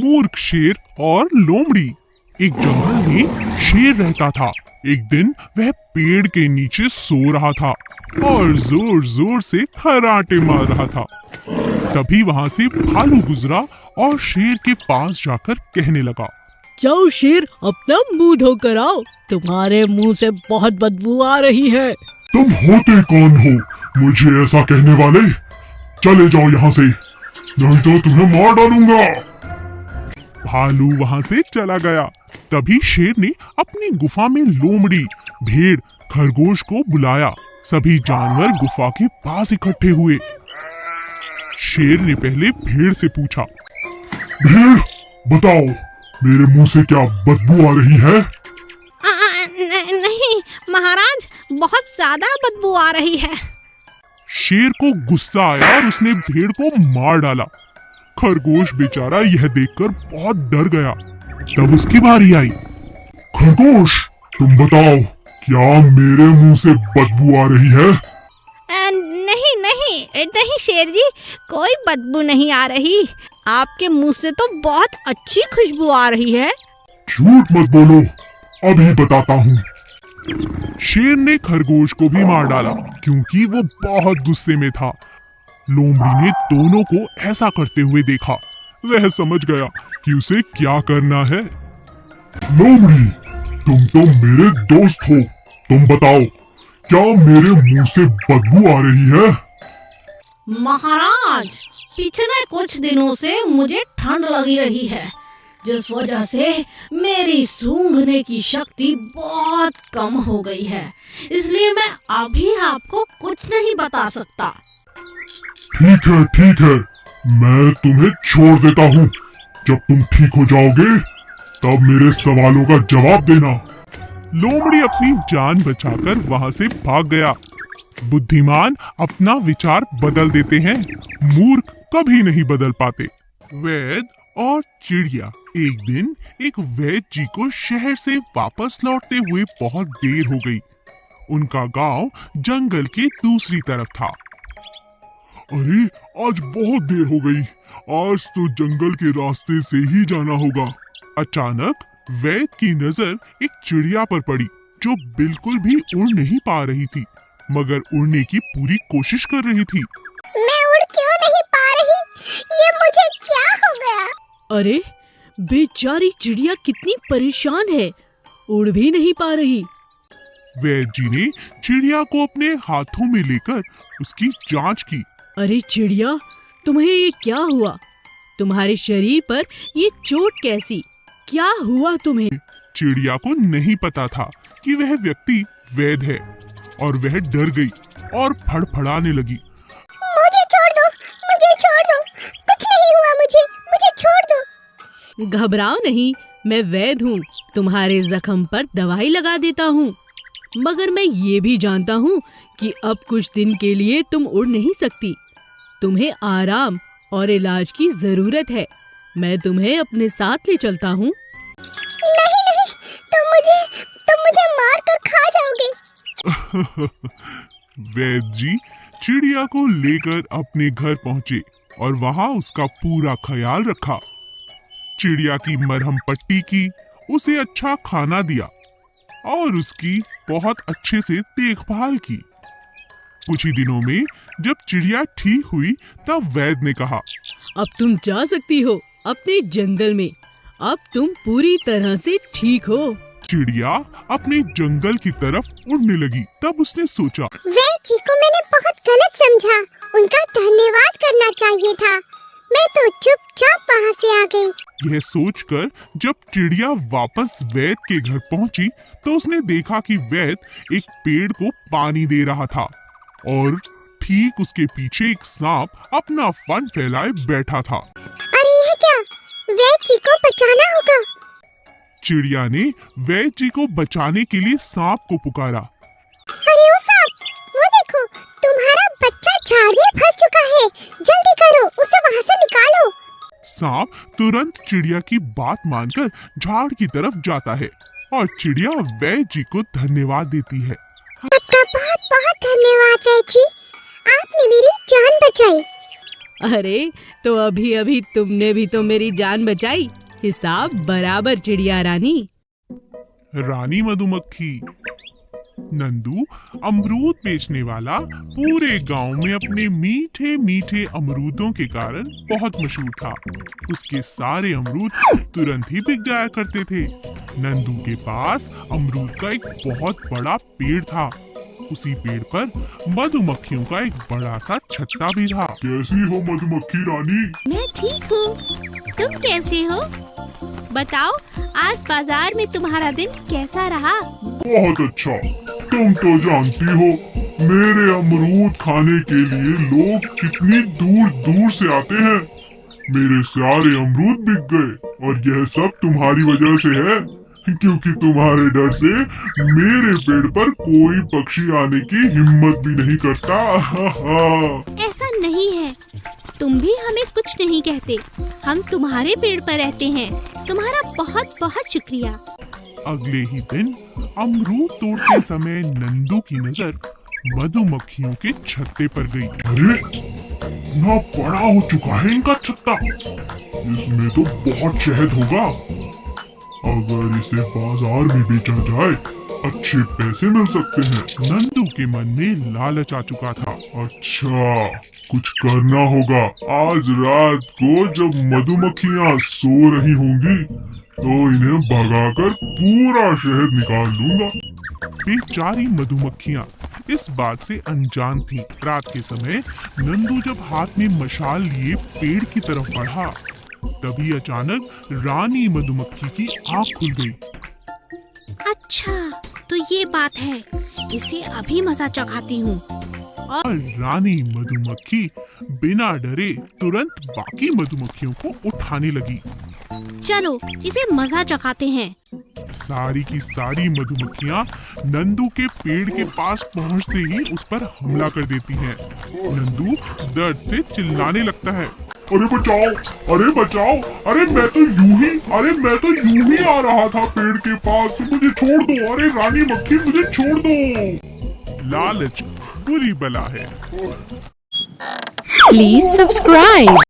मूर्ख शेर और लोमड़ी। एक जंगल में शेर रहता था। एक दिन वह पेड़ के नीचे सो रहा था और जोर जोर से खर्राटे मार रहा था। तभी वहां से भालू गुजरा और शेर के पास जाकर कहने लगा, जाओ शेर, अपना मुंह धोकर आओ, तुम्हारे मुंह से बहुत बदबू आ रही है। तुम होते कौन हो मुझे ऐसा कहने वाले? चले जाओ यहाँ से, नहीं तो तुम्हें मार डालूंगा। भालू वहां से चला गया। तभी शेर ने अपनी गुफा में लोमड़ी, भेड़, खरगोश को बुलाया। सभी जानवर गुफा के पास इकट्ठे हुए। शेर ने पहले भेड़ से पूछा, भेड़, बताओ मेरे मुंह से क्या बदबू आ रही है? नहीं महाराज, बहुत ज्यादा बदबू आ रही है। शेर को गुस्सा आया और उसने भेड़ को मार डाला। खरगोश बेचारा यह देखकर बहुत डर गया। तब उसकी बारी आई। खरगोश, तुम बताओ क्या मेरे मुंह से बदबू आ रही है? नहीं नहीं नहीं शेर जी, कोई बदबू नहीं आ रही। आपके मुंह से तो बहुत अच्छी खुशबू आ रही है। झूठ मत बोलो, अभी बताता हूँ। शेर ने खरगोश को भी मार डाला क्योंकि वो बहुत गुस्से में था। लोमड़ी ने दोनों को ऐसा करते हुए देखा। वह समझ गया कि उसे क्या करना है। लोमड़ी, तुम तो मेरे दोस्त हो, तुम बताओ क्या मेरे मुंह से बदबू आ रही है? महाराज, पिछले कुछ दिनों से मुझे ठंड लगी रही है, जिस वजह से मेरी सूंघने की शक्ति बहुत कम हो गई है। इसलिए मैं अभी आपको कुछ नहीं बता सकता। ठीक है, मैं तुम्हें छोड़ देता हूँ। जब तुम ठीक हो जाओगे तब मेरे सवालों का जवाब देना। लोमड़ी अपनी जान बचाकर वहां से भाग गया। बुद्धिमान अपना विचार बदल देते हैं, मूर्ख कभी नहीं बदल पाते। वैद और चिड़िया। एक दिन एक वैद जी को शहर से वापस लौटते हुए बहुत देर हो गई। उनका गांव जंगल के दूसरी तरफ था। अरे, आज बहुत देर हो गई, आज तो जंगल के रास्ते से ही जाना होगा। अचानक वैद की नजर एक चिड़िया पर पड़ी जो बिल्कुल भी उड़ नहीं पा रही थी, मगर उड़ने की पूरी कोशिश कर रही थी। मैं उड़ क्यों नहीं पा रही? ये मुझे क्या हो गया? अरे बेचारी चिड़िया कितनी परेशान है, उड़ भी नहीं पा रही। वैद जी ने चिड़िया को अपने हाथों में लेकर उसकी जांच की। अरे चिड़िया, तुम्हें ये क्या हुआ? तुम्हारे शरीर पर ये चोट कैसी? क्या हुआ तुम्हें? चिड़िया को नहीं पता था कि वह व्यक्ति वैद है और वह डर गई और फड़फड़ाने लगी। मुझे छोड़ दो, कुछ नहीं हुआ मुझे छोड़ दो। घबराओ नहीं, मैं वैद हूँ, तुम्हारे जख्म पर दवाई लगा देता हूँ। मगर मैं ये भी जानता हूँ कि अब कुछ दिन के लिए तुम उड़ नहीं सकती। तुम्हें आराम और इलाज की जरूरत है। मैं तुम्हें अपने साथ ले चलता हूँ। नहीं, तुम मुझे मार कर खा जाओगे। वैद जी चिड़िया को लेकर अपने घर पहुँचे और वहाँ उसका पूरा ख्याल रखा। चिड़िया की मरहम पट्टी की, उसे अच्छा खाना दिया और उसकी बहुत अच्छे से देखभाल की। कुछ ही दिनों में जब चिड़िया ठीक हुई तब वैद ने कहा, अब तुम जा सकती हो अपने जंगल में। अब तुम पूरी तरह से ठीक हो। चिड़िया अपने जंगल की तरफ उड़ने लगी। तब उसने सोचा, वैद जी को मैंने बहुत गलत समझा, उनका धन्यवाद करना चाहिए था। मैं तो चुपचाप वहाँ से आ गई। यह सोचकर जब चिड़िया वापस वैद के घर पहुंची तो उसने देखा कि वैद एक पेड़ को पानी दे रहा था और ठीक उसके पीछे एक सांप अपना फन फैलाए बैठा था। अरे ये क्या? वैद जी को बचाना होगा। चिड़िया ने वैद जी को बचाने के लिए सांप को पुकारा। अरे ओ सांप, वो देखो, तुम्हारा बच्चा झाड़ में फंस चुका है। जल्दी करो, उसे वहाँ से निकालो। सांप तुरंत चिड़िया की बात मानकर झाड़ की तरफ जाता है और चिड़िया वैद जी को धन्यवाद देती है। आपका बहुत बहुत धन्यवाद वैद जी, आपने मेरी जान बचाई। अरे तो अभी अभी तुमने भी तो मेरी जान बचाई। हिसाब बराबर चिड़िया रानी। रानी मधुमक्खी। नंदू अमरूद बेचने वाला पूरे गांव में अपने मीठे मीठे अमरूदों के कारण बहुत मशहूर था। उसके सारे अमरूद तुरंत ही बिक जाया करते थे। नंदू के पास अमरूद का एक बहुत बड़ा पेड़ था। उसी पेड़ पर मधुमक्खियों का एक बड़ा सा छत्ता भी था। कैसी हो मधुमक्खी रानी? मैं ठीक हूँ, तुम कैसे हो? बताओ, आज बाजार में तुम्हारा दिन कैसा रहा? बहुत अच्छा। तुम तो जानती हो मेरे अमरूद खाने के लिए लोग कितनी दूर दूर से आते हैं। मेरे सारे अमरूद बिक गए और यह सब तुम्हारी वजह से है, क्योंकि तुम्हारे डर से मेरे पेड़ पर कोई पक्षी आने की हिम्मत भी नहीं करता। ऐसा नहीं है, तुम भी हमें कुछ नहीं कहते। हम तुम्हारे पेड़ पर रहते हैं। तुम्हारा बहुत बहुत शुक्रिया। अगले ही दिन अमरूद तोड़ते समय नंदू की नजर मधुमक्खियों के छत्ते पर गई। अरे ना बड़ा हो चुका है इनका छत्ता। इसमें तो बहुत शहद होगा। अगर इसे बाजार में बेचा जाए अच्छे पैसे मिल सकते हैं। नंदू के मन में लालच आ चुका था। अच्छा, कुछ करना होगा। आज रात को जब मधुमक्खियाँ सो रही होंगी तो इन्हें भगाकर पूरा शहद निकाल लूंगा। बेचारी मधुमक्खियाँ इस बात से अनजान थी। रात के समय नंदू जब हाथ में मशाल लिए पेड़ की तरफ बढ़ा, तभी अचानक रानी मधुमक्खी की आँख खुल गई। अच्छा, तो ये बात है। इसे अभी मजा चखाती हूँ। और रानी मधुमक्खी बिना डरे तुरंत बाकी मधुमक्खियों को उठाने लगी। चलो इसे मजा चखाते हैं। सारी की सारी मधुमक्खियाँ नंदू के पेड़ के पास पहुँचते ही उस पर हमला कर देती हैं। नंदू दर्द से चिल्लाने लगता है। अरे बचाओ, अरे बचाओ, अरे मैं तो यूं ही आ रहा था पेड़ के पास। मुझे छोड़ दो, अरे रानी मक्खी मुझे छोड़ दो। लालच बुरी बला है। Please subscribe.